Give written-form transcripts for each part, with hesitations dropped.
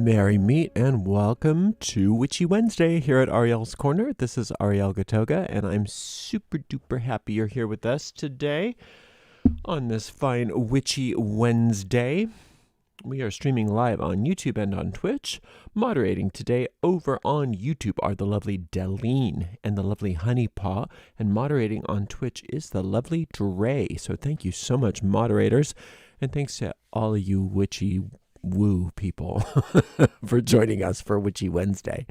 Merry meet and welcome to Witchy Wednesday here at Ariel's Corner. This is Ariel Gatoga, and I'm super duper happy you're here with us today on this fine Witchy Wednesday. We are streaming live on YouTube and on Twitch. Moderating today over on YouTube are the lovely Deline and the lovely Honeypaw, and moderating on Twitch is the lovely Dre. So thank you so much, moderators, and thanks to all of you witchy woo people for joining us for Witchy Wednesday.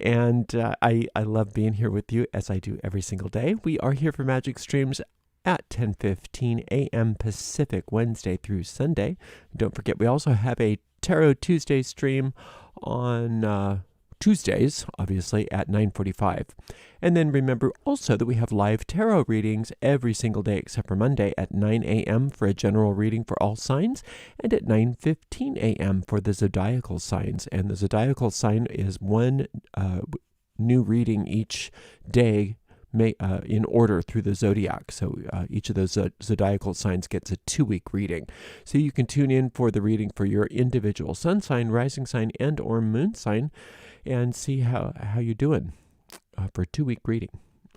And I love being here with you, as I do every single day. We are here for magic streams at 10:15 a.m. Pacific, Wednesday through Sunday. Don't forget, we also have a Tarot Tuesday stream on Tuesdays, obviously, at 9:45. And then remember also that we have live tarot readings every single day except for Monday at 9 a.m. for a general reading for all signs, and at 9:15 a.m. for the zodiacal signs. And the zodiacal sign is one new reading each day in order through the zodiac. So each of those zodiacal signs gets a 2-week reading. So you can tune in for the reading for your individual sun sign, rising sign, and or moon sign, and see how you're doing for a 2-week reading.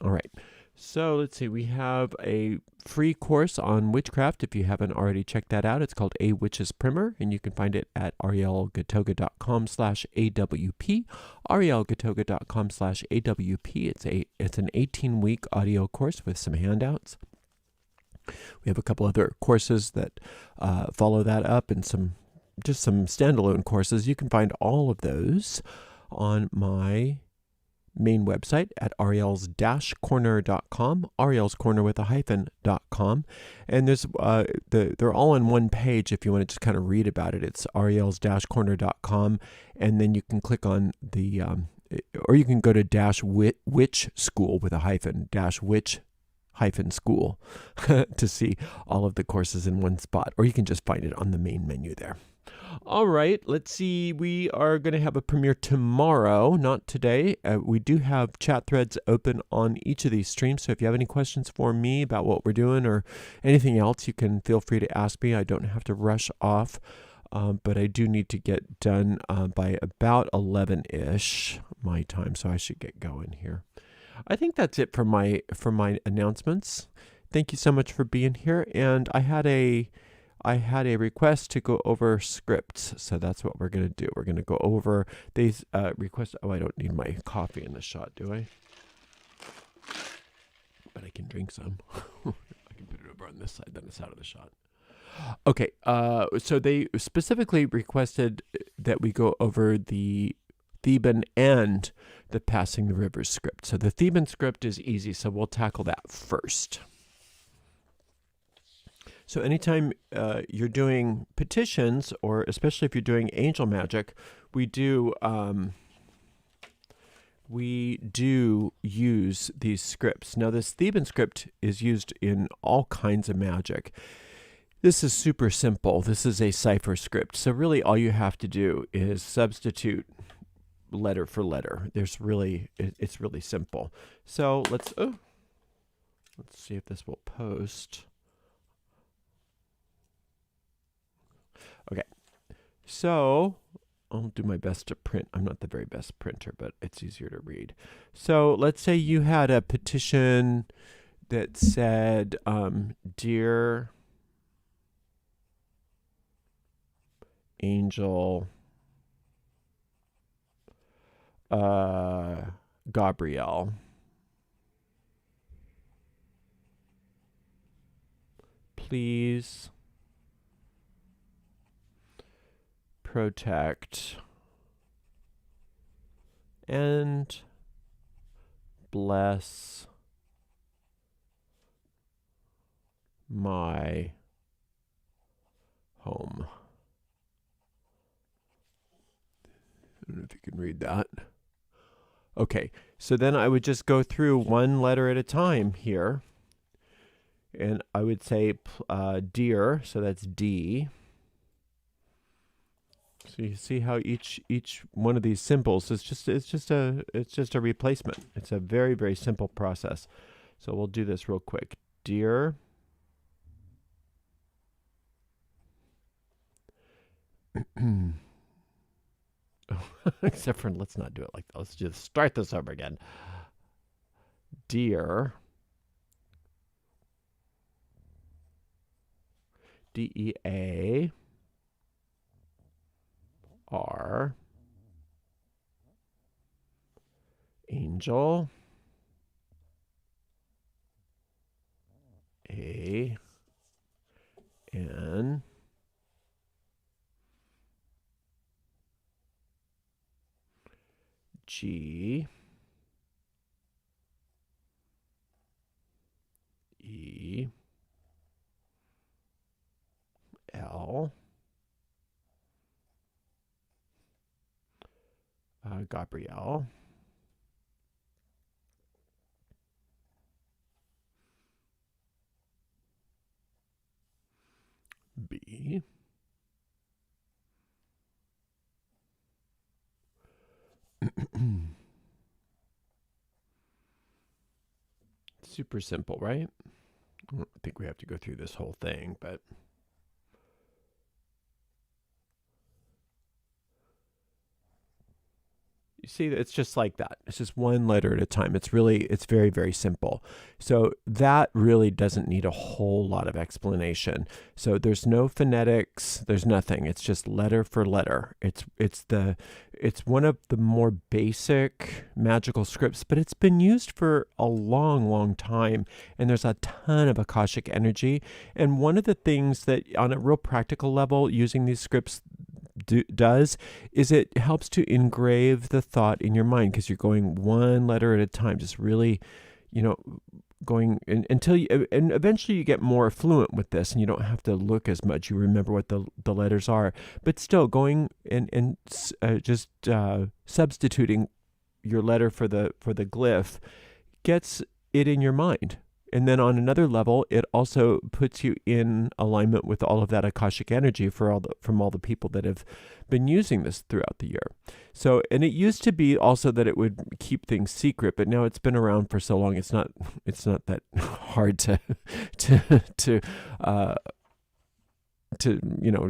All right. So let's see. We have a free course on witchcraft. If you haven't already checked that out, it's called A Witch's Primer, and you can find it at arielgatoga.com/AWP. arielgatoga.com/AWP. It's an 18-week audio course with some handouts. We have a couple other courses that follow that up, and some standalone courses. You can find all of those on my main website at ariels-corner.com, Ariel's Corner with a hyphen.com. And there's they're all on one page if you want to just kind of read about it. It's ariels-corner.com, and then you can click on the or you can go to -witch school with a hyphen, -witch school to see all of the courses in one spot, or you can just find it on the main menu there. All right, let's see. We are going to have a premiere tomorrow, not today. We do have chat threads open on each of these streams, so if you have any questions for me about what we're doing or anything else, you can feel free to ask me. I don't have to rush off, but I do need to get done by about 11-ish my time, so I should get going here. I think that's it for my announcements. Thank you so much for being here, and I had a request to go over scripts, so that's what we're going to do. We're going to go over these requests. Oh, I don't need my coffee in the shot, do I? But I can drink some. I can put it over on this side, then it's out of the shot. Okay, so they specifically requested that we go over the Theban and the Passing the Rivers script. So the Theban script is easy, so we'll tackle that first. So anytime you're doing petitions, or especially if you're doing angel magic, we do use these scripts. Now, this Theban script is used in all kinds of magic. This is super simple. This is a cipher script. So really all you have to do is substitute letter for letter. It's really simple. So let's see if this will post. Okay, so I'll do my best to print. I'm not the very best printer, but it's easier to read. So let's say you had a petition that said, Dear Angel Gabriel, please protect and bless my home. I don't know if you can read that. Okay, so then I would just go through one letter at a time here, and I would say dear, so that's D. So you see how each one of these symbols is just a replacement. It's a very, very simple process. So we'll do this real quick. Dear Except for, let's not do it like that. Let's just start this over again. Dear. DEAR. Angel. AN. G. E. L. Gabrielle. B. Super simple, right? I don't think we have to go through this whole thing, but you see, it's just like that. It's just one letter at a time. It's very, very simple. So that really doesn't need a whole lot of explanation. So there's no phonetics, there's nothing. It's just letter for letter. It's one of the more basic magical scripts, but it's been used for a long, long time. And there's a ton of Akashic energy. And one of the things that on a real practical level, using these scripts does is it helps to engrave the thought in your mind, because you're going one letter at a time, just really, going until you, and eventually you get more fluent with this and you don't have to look as much. You remember what the letters are, but still going and just substituting your letter for the glyph gets it in your mind. And then on another level, it also puts you in alignment with all of that Akashic energy from all the people that have been using this throughout the year. So, and it used to be also that it would keep things secret, but now it's been around for so long, it's not that hard to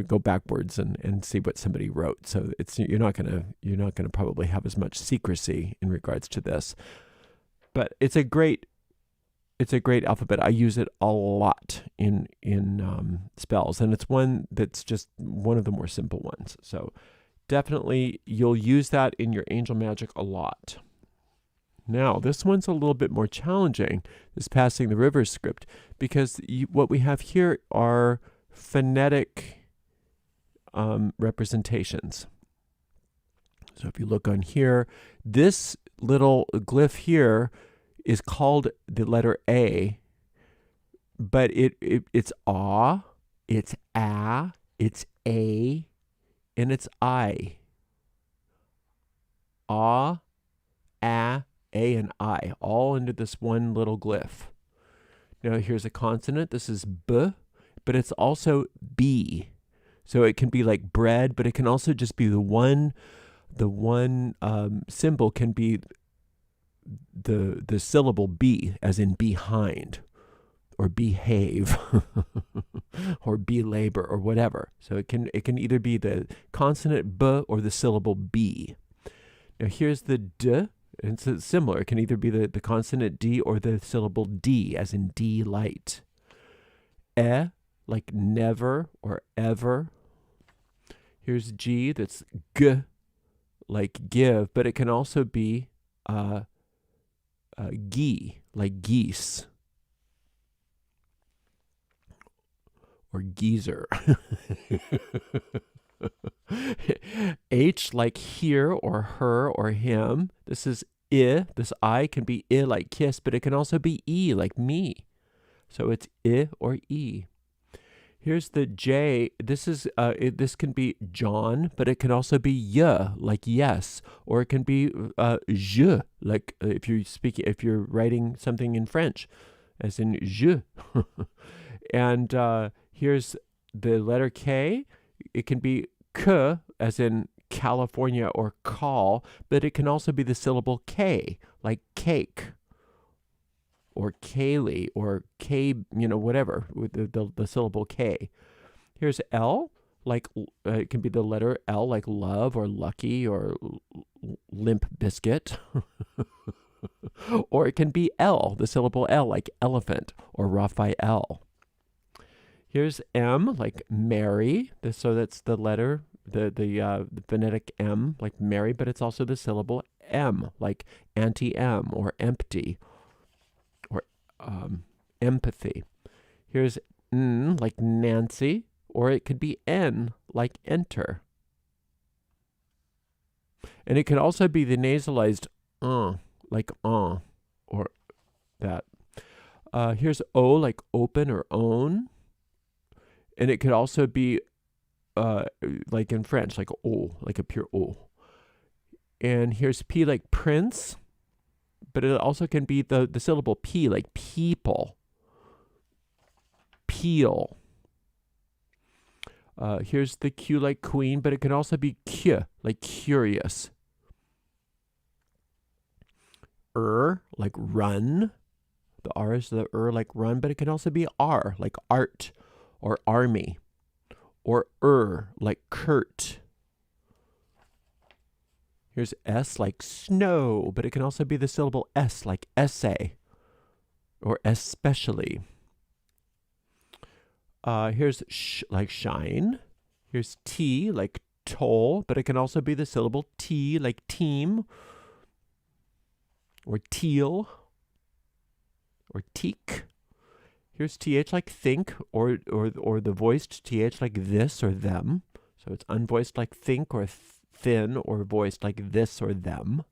go backwards and see what somebody wrote. So you're not gonna probably have as much secrecy in regards to this, but it's a great alphabet. I use it a lot in spells, and it's one that's just one of the more simple ones. So definitely you'll use that in your angel magic a lot. Now, this one's a little bit more challenging, this Passing the River script, because what we have here are phonetic representations. So if you look on here, this little glyph here is called the letter A, but it's ah, it's a, it's a, and it's I. Ah, a, and I, all into this one little glyph. Now here's a consonant. This is B, but it's also B. So it can be like bread, but it can also just be the one symbol can be the syllable B, as in behind, or behave, or be labor, or whatever. So it can either be the consonant B or the syllable B. Now here's the D, and it's similar. It can either be the consonant D or the syllable D, as in delight. E, like never or ever. Here's G, that's G, like give, but it can also be Gee, like geese, or geezer. H, like here or her or him. This is I. This I can be I, like kiss, but it can also be E, like me. So it's I or E. Here's the J. This is this can be John, but it can also be y, like yes, or it can be je, like if you're writing something in French, as in je. And here's the letter K. It can be k, as in California or call, but it can also be the syllable K, like cake, or Kaylee, or K, whatever, with the syllable K. Here's L, like it can be the letter L, like love or lucky or limp biscuit. Or it can be L, the syllable L, like elephant or Raphael. Here's M, like Mary. So that's the letter, the phonetic M, like Mary, but it's also the syllable M, like anti-M or empty or empathy. Here's N, like Nancy, or it could be N, like enter. And it can also be the nasalized like or that. Here's O, like open or own. And it could also be like in French, like O, like a pure O. And here's P, like prince. But it also can be the syllable P, like people. Peel. Here's the Q, like queen, but it can also be Q, like curious. Like run. The R is the like run, but it can also be R, like art or army. Or like Kurt. Here's S, like snow, but it can also be the syllable S, like essay or especially. Here's like shine. Here's T, like toll, but it can also be the syllable T, like team or teal or teak. Here's TH, like think, or the voiced TH, like this or them. So it's unvoiced, like think, or thin, or voiced, like this or them.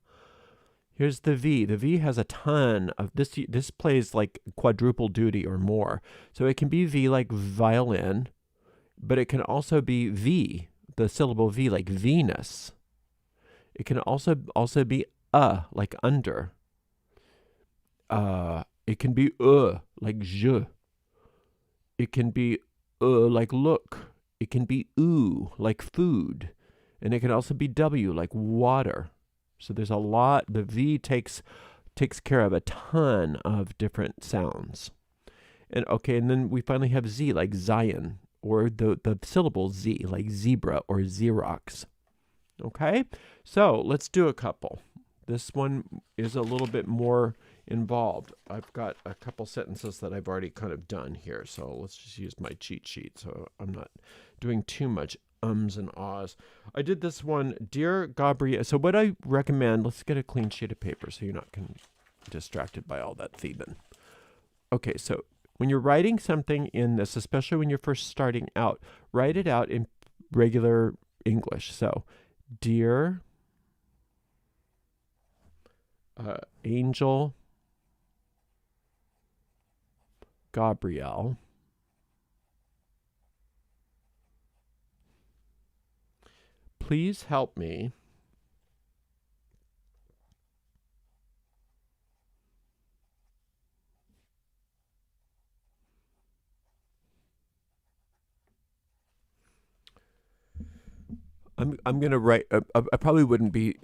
Here's the V. The V has a ton of this. This plays like quadruple duty or more. So it can be V, like violin, but it can also be V, the syllable V, like Venus. It can also be like under. It can be like je. It can be like look. It can be oo, like food. And it can also be W, like water. So there's a lot. The V takes care of a ton of different sounds. And okay, and then we finally have Z, like Zion, or the syllable Z, like zebra or Xerox. Okay, so let's do a couple. This one is a little bit more involved. I've got a couple sentences that I've already kind of done here, so let's just use my cheat sheet so I'm not doing too much ums and ahs. I did this one, Dear Gabriel. So what I recommend, let's get a clean sheet of paper so you're not distracted by all that Theban. Okay, so when you're writing something in this, especially when you're first starting out, write it out in regular English. So, Dear Angel Gabriel, please help me I'm going to write, I probably wouldn't be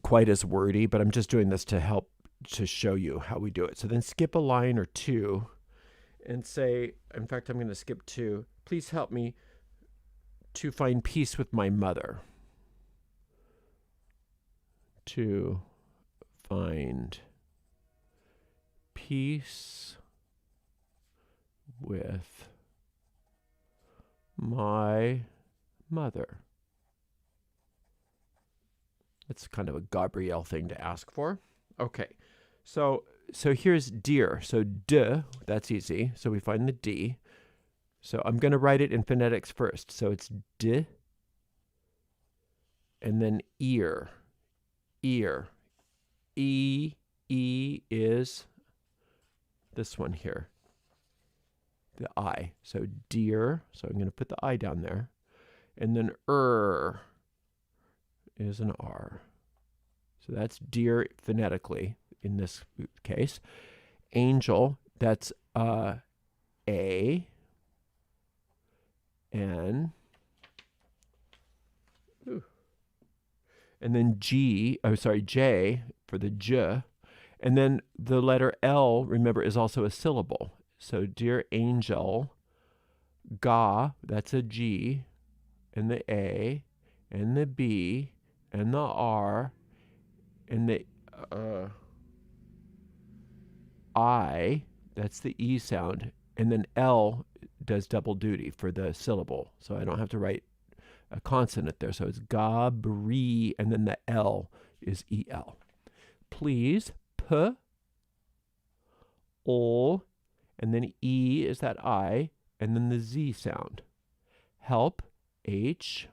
quite as wordy, but I'm just doing this to help to show you how we do it. So then skip a line or two and say, in fact, I'm going to skip two. Please help me to find peace with my mother. To find peace with my mother. It's kind of a Gabriel thing to ask for. Okay, so here's dear. So D, that's easy. So we find the D. So I'm going to write it in phonetics first. So it's D, and then ear. Ear. E is this one here. The I. So dear. So I'm going to put the I down there. And then is an R. So that's dear phonetically in this case. Angel, that's A, N, and then J for the J. And then the letter L, remember, is also a syllable. So dear angel, Ga, that's a G, and the A and the B and the R and the I, that's the E sound, and then L does double duty for the syllable. So I don't have to write a consonant there. So it's Gabri, and then the L is EL. Please, P, O, and then E is that I, and then the Z sound. Help, H,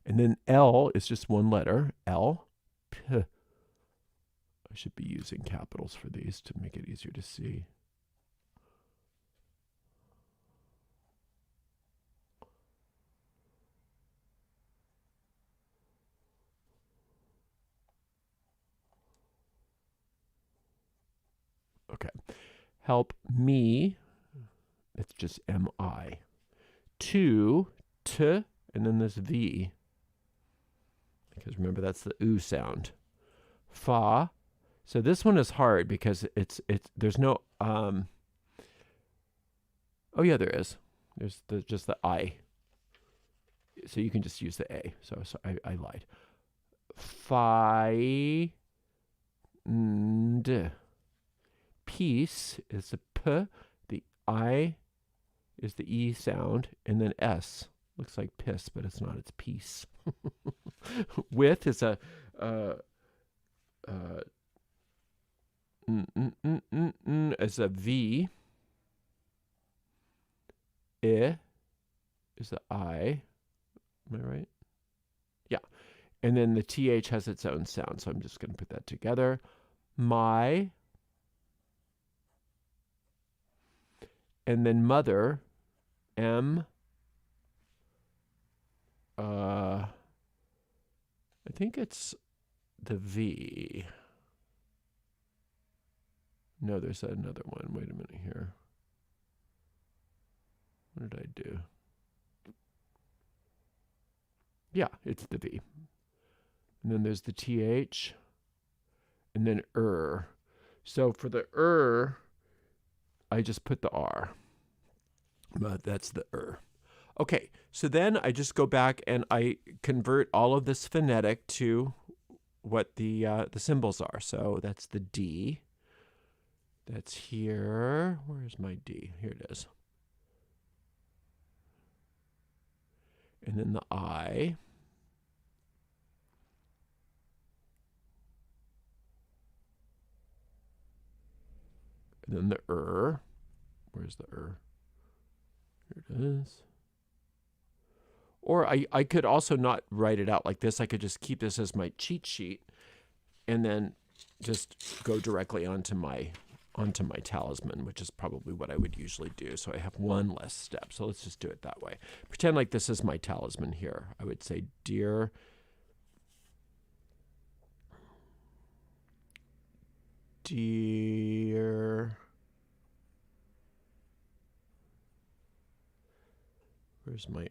and then L is just one letter, L, P. I should be using capitals for these to make it easier to see. Okay. Help me, it's just M-I. To, T, and then this V. Because remember, that's the oo sound. Fa. So this one is hard because there's no, oh yeah, there is. There's just the I. So you can just use the A. So I lied. Fi, D. Peace is the P, the I is the E sound, and then S. Looks like piss, but it's not, it's peace. With is a is a V. I is the I. Am I right? Yeah. And then the TH has its own sound, so I'm just going to put that together. My. And then mother, M. I think it's the V. No, there's another one. Wait a minute here. What did I do? Yeah, it's the V. And then there's the TH. And then So for the I just put the R. But that's the Okay, so then I just go back and I convert all of this phonetic to what the symbols are. So that's the D. That's here. Where's my D? Here it is. And then the I. And then the Where's the Here it is. Or I could also not write it out like this. I could just keep this as my cheat sheet and then just go directly onto my talisman, which is probably what I would usually do. So I have one less step. So let's just do it that way. Pretend like this is my talisman here. I would say, dear where's my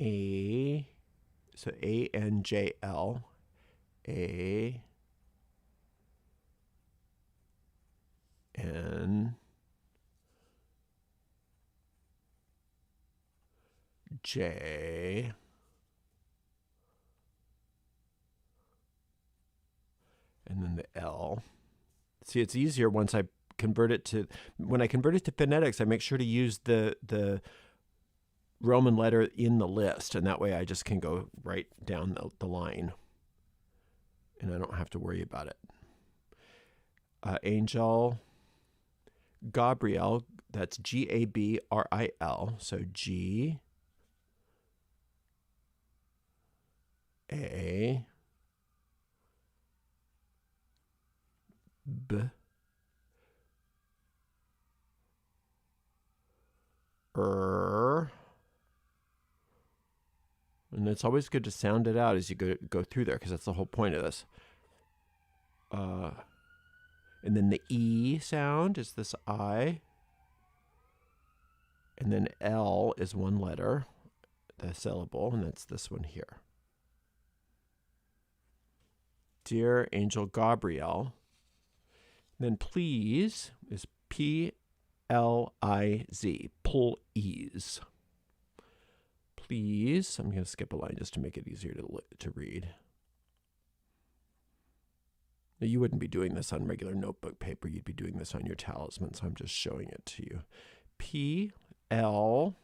A, so ANJL, A N J and then the L. See, it's easier once I convert it to, when I convert it to phonetics, I make sure to use the Roman letter in the list, and that way I just can go right down the line and I don't have to worry about it. Angel, Gabriel, that's Gabril, so G A B and it's always good to sound it out as you go through there, because that's the whole point of this. And then the E sound is this I. And then L is one letter, the syllable, and that's this one here. Dear Angel Gabriel. Then please is P-L-I-Z, please. Please, I'm going to skip a line just to make it easier to read. Now, you wouldn't be doing this on regular notebook paper. You'd be doing this on your talisman, so I'm just showing it to you. P-L,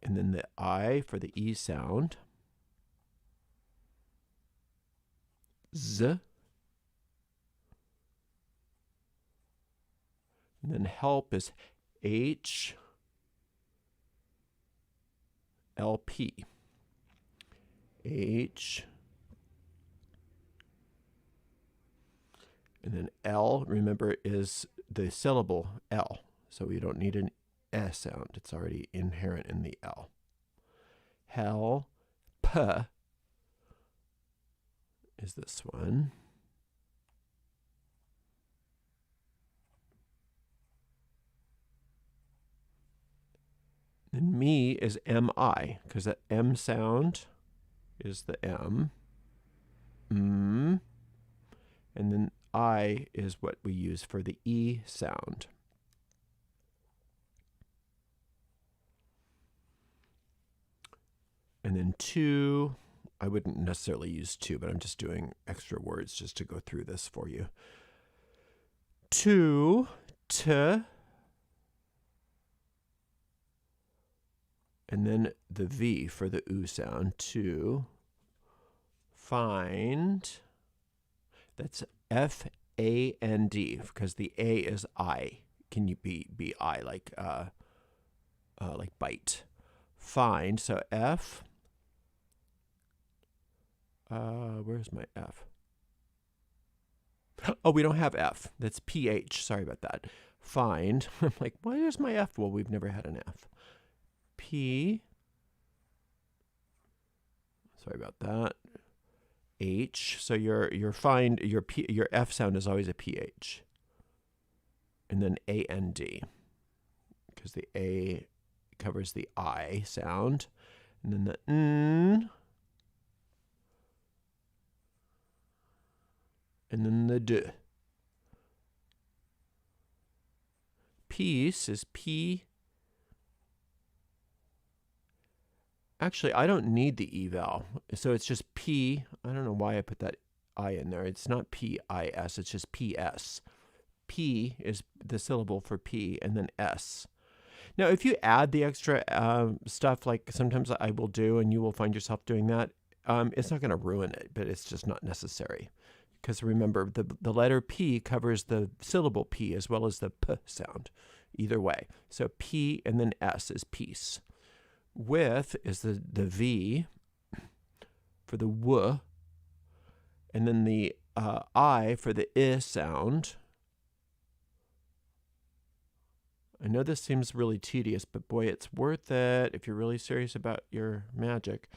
and then the I for the E sound. Z. And then help is H, L-P. H. And then L, remember, is the syllable L. So we don't need an S sound. It's already inherent in the L. Hell, P is this one. And me is M-I, because that M sound is the M. And then I is what we use for the E sound. And then two, I wouldn't necessarily use two, but I'm just doing extra words just to go through this for you. Two, T, and then the V for the oo sound. To find, that's F-A-N-D, because the A is I. Can you be I, like bite? Find, so F, where's my F? Oh, we don't have F. That's P-H. Sorry about that. Find. I'm like, where's my F? Well, we've never had an F. P. Sorry about that. H. So your find, your F sound is always a PH. And then A-N-D. Because the A covers the I sound. And then the N. And then the D. Peace is P. Actually, I don't need the E vowel. So it's just P. I don't know why I put that I in there. It's not P-I-S. It's just P-S. P is the syllable for P, and then S. Now, if you add the extra stuff, like sometimes I will do, and you will find yourself doing that, it's not going to ruin it, but it's just not necessary. Because remember, the letter P covers the syllable P as well as the P sound, either way. So P and then S is peace. With is the V for the W, and then the I for the I sound. I know this seems really tedious, but boy, it's worth it if you're really serious about your magic.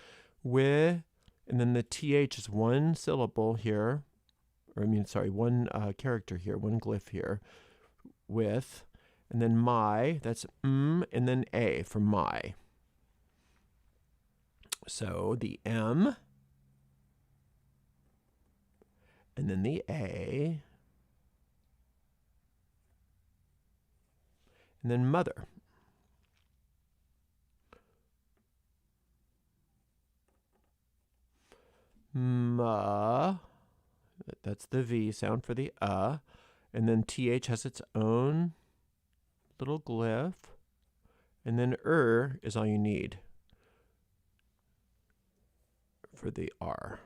With, and then the TH is one syllable here. Or one character here, one glyph here, with, and then my, that's and then A for my. So the M, and then the A, and then mother. Ma. That's the V sound for the and then TH has its own little glyph, and then is all you need for the R.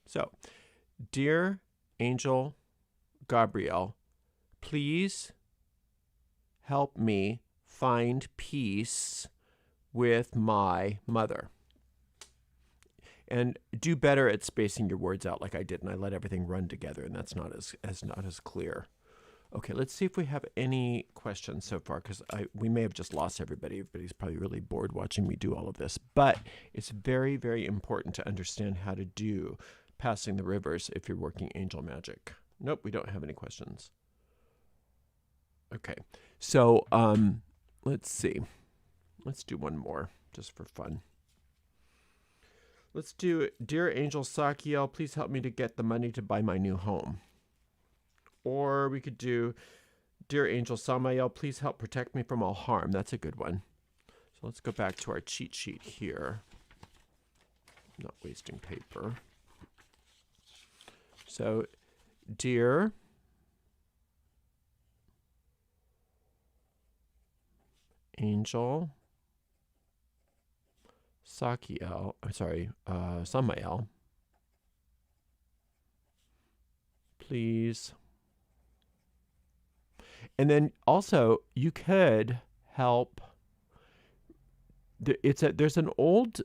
So, dear Angel Gabriel, please help me find peace with my mother. And do better at spacing your words out like I did, and I let everything run together, and that's not as clear. Okay, let's see if we have any questions so far, because we may have just lost everybody. Everybody's probably really bored watching me do all of this. But it's very, very important to understand how to do passing the rivers if you're working angel magic. Nope, we don't have any questions. Okay, so let's see. Let's do one more, just for fun. Let's do, Dear Angel Sakiel, please help me to get the money to buy my new home. Or we could do, Dear Angel Samael, please help protect me from all harm. That's a good one. So let's go back to our cheat sheet here. Not wasting paper. So, Dear Angel Sakiel, I'm sorry, Samael, please. And then also you could help. There's an old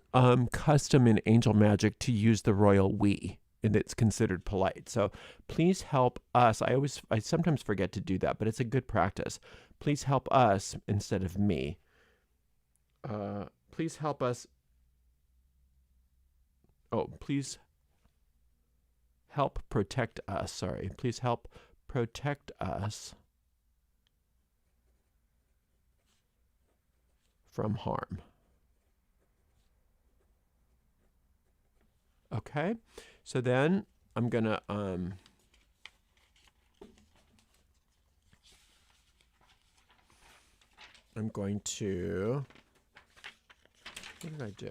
custom in angel magic to use the royal we, and it's considered polite. So please help us. I sometimes forget to do that, but it's a good practice. Please help us instead of me. Please help us. Oh, please help protect us. Sorry. Please help protect us from harm. Okay, so then I'm gonna I'm going to, what did I do?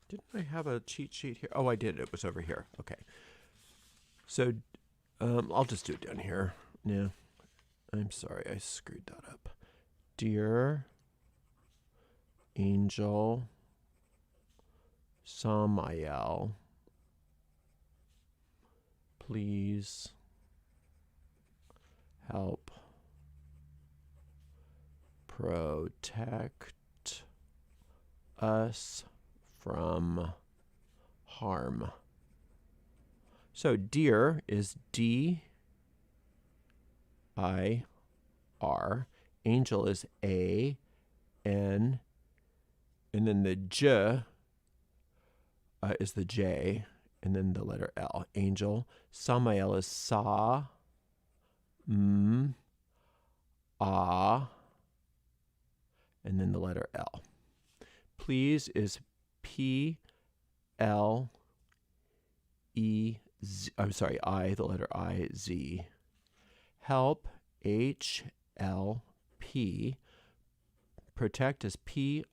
Didn't I have a cheat sheet here? Oh, I did. It was over here. Okay. So I'll just do it down here. Yeah. I'm sorry. I screwed that up. Dear Angel Samael, please help protect us from harm. So dear is D-I-R. Angel is A-N. And then the J is the J. And then the letter L. Angel. Samael is Sa. Ah. And then the letter L. Please is P-L-E-Z. I'm sorry, I, the letter I-Z. Help, H-L-P. Protect is P-R-O-T-E-K-T.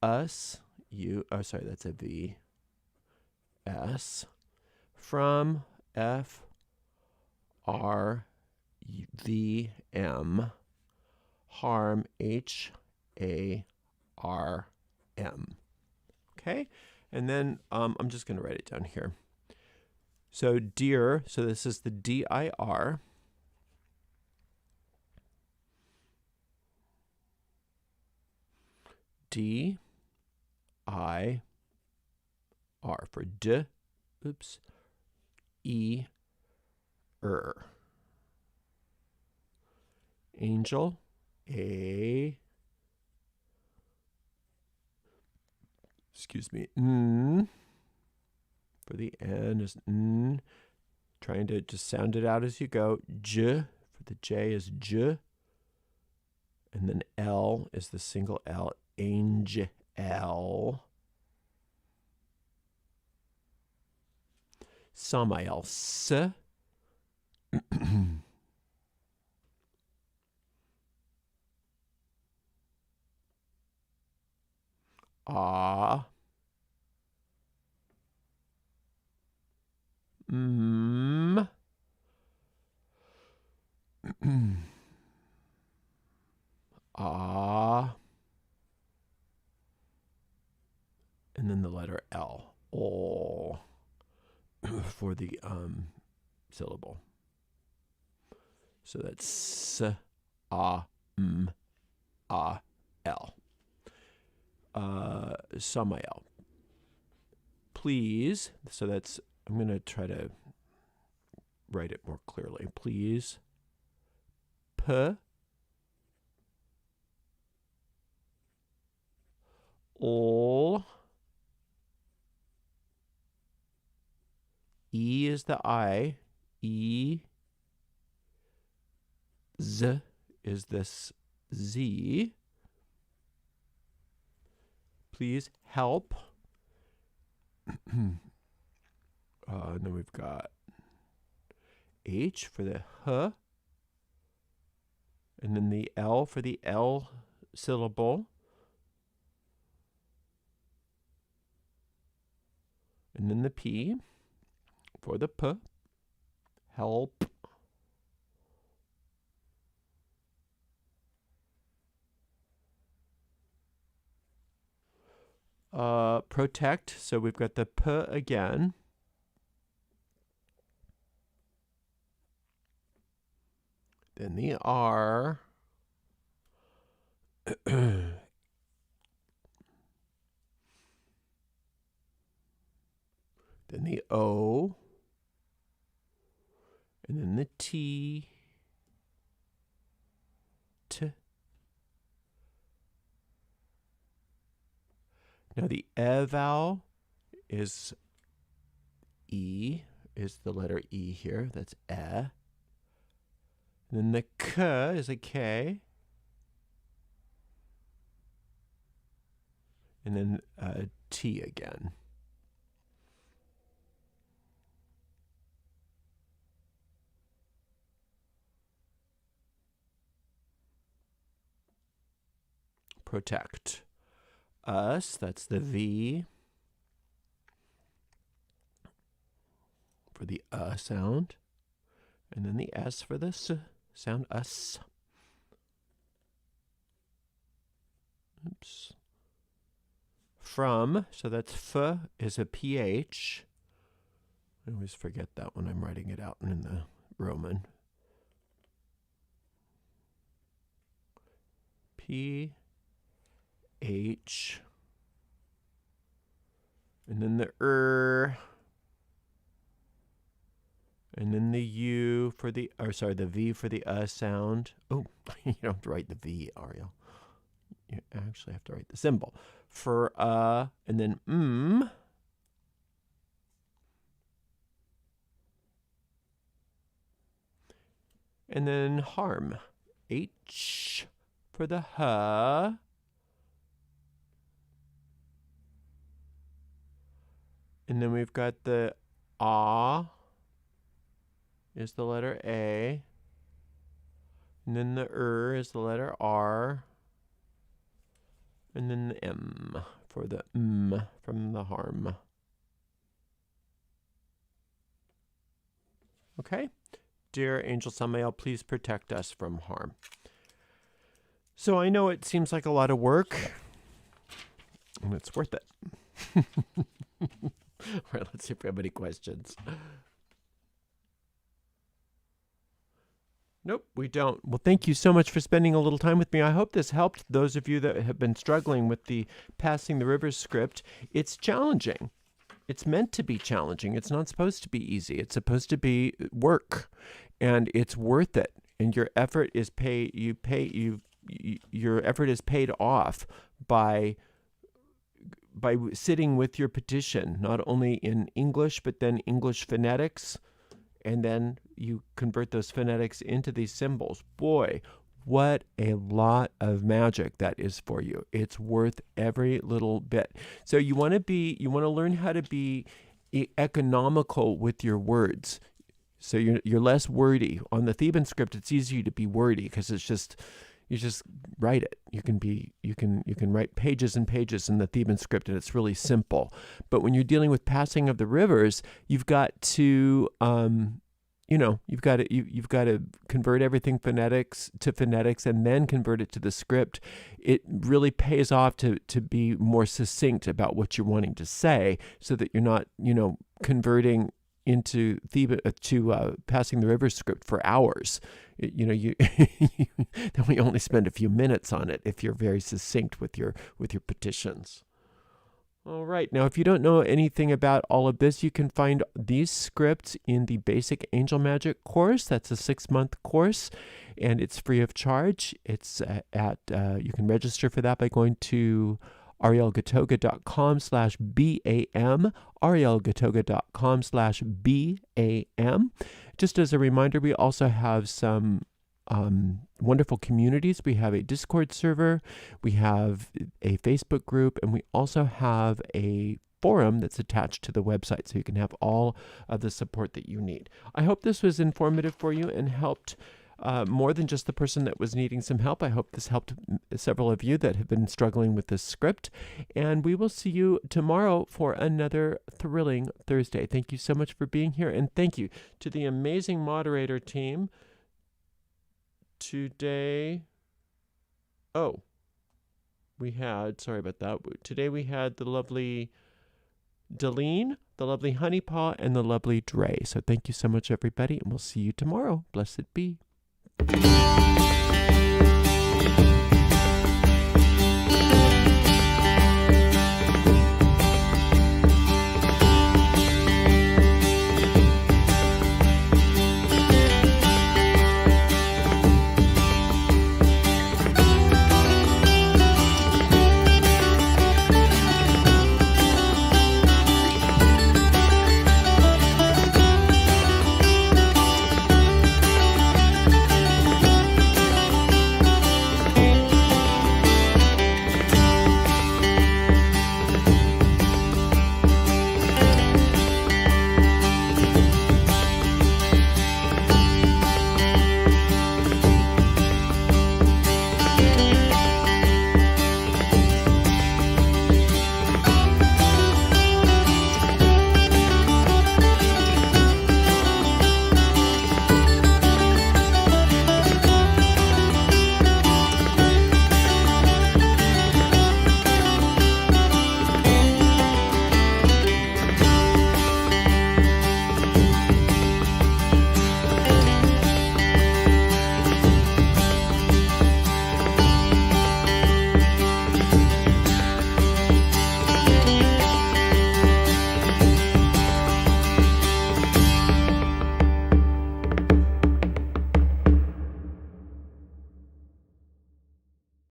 Us, you, oh, sorry, that's a V. S. From F-R-V-M. Harm, H-A-R-M. Okay, and then I'm just going to write it down here. So dear, so this is the D-I-R. D-I-R for D, oops, E-R. Angel, A, excuse me, N, for the N is N, trying to just sound it out as you go. J, for the J is J, and then L is the single L, Angel. Samael, S. Ah. Ah. And then the letter L. Oh. For the syllable. So that's S, A, M, A, L. Samael. Please, so that's, I'm going to try to write it more clearly. Please, P, O, is the I. E. Z is this Z. Please help. And then we've got H for the H. And then the L for the L syllable. And then the P for the P. Help. Protect. So we've got the P again. Then the R. Then the O. And then the T. T. Now the E vowel is E, is the letter E here. That's E. And then the K is a K. And then T again. Protect. Us, that's the V for the sound. And then the S for the S sound, us. Oops. From, so that's F is a PH. I always forget that when I'm writing it out in the Roman. P. H, and then the and then the U for the, the V for the sound. Oh, you don't have to write the V, Ariel. You actually have to write the symbol. For and then and then harm. H for the H. And then we've got the A is the letter A. And then the is the letter R. And then the M for the from the harm. Okay? Dear Angel Samael, please protect us from harm. So I know it seems like a lot of work, and it's worth it. All right, let's see if we have any questions. Nope, we don't. Well, thank you so much for spending a little time with me. I hope this helped those of you that have been struggling with the Passing the Rivers script. It's challenging. It's meant to be challenging. It's not supposed to be easy. It's supposed to be work, and it's worth it. And your effort is your effort is paid off by sitting with your petition, not only in English, but then English phonetics, and then you convert those phonetics into these symbols. Boy, what a lot of magic that is for you. It's worth every little bit. So you want to learn how to be economical with your words. So you're less wordy. On the Theban script, it's easier to be wordy because you just write it. You can write pages and pages in the Theban script, and it's really simple. But when you're dealing with Passing of the Rivers, you've got to you've got to convert everything phonetics to phonetics and then convert it to the script. It really pays off to be more succinct about what you're wanting to say, so that you're not converting into Theban to Passing the River script for hours. You then we only spend a few minutes on it if you're very succinct with your petitions. All right. Now, if you don't know anything about all of this, you can find these scripts in the Basic Angel Magic course. That's a 6-month course, and it's free of charge. It's you can register for that by going to arielgatoga.com/BAM, arielgatoga.com/BAM. Just as a reminder, we also have some wonderful communities. We have a Discord server, we have a Facebook group, and we also have a forum that's attached to the website, so you can have all of the support that you need. I hope this was informative for you and helped more than just the person that was needing some help. I hope this helped several of you that have been struggling with this script. And we will see you tomorrow for another thrilling Thursday. Thank you so much for being here. And thank you to the amazing moderator team today. Oh, sorry about that. Today we had the lovely Deline, the lovely Honeypaw, and the lovely Dre. So thank you so much, everybody, and we'll see you tomorrow. Blessed be.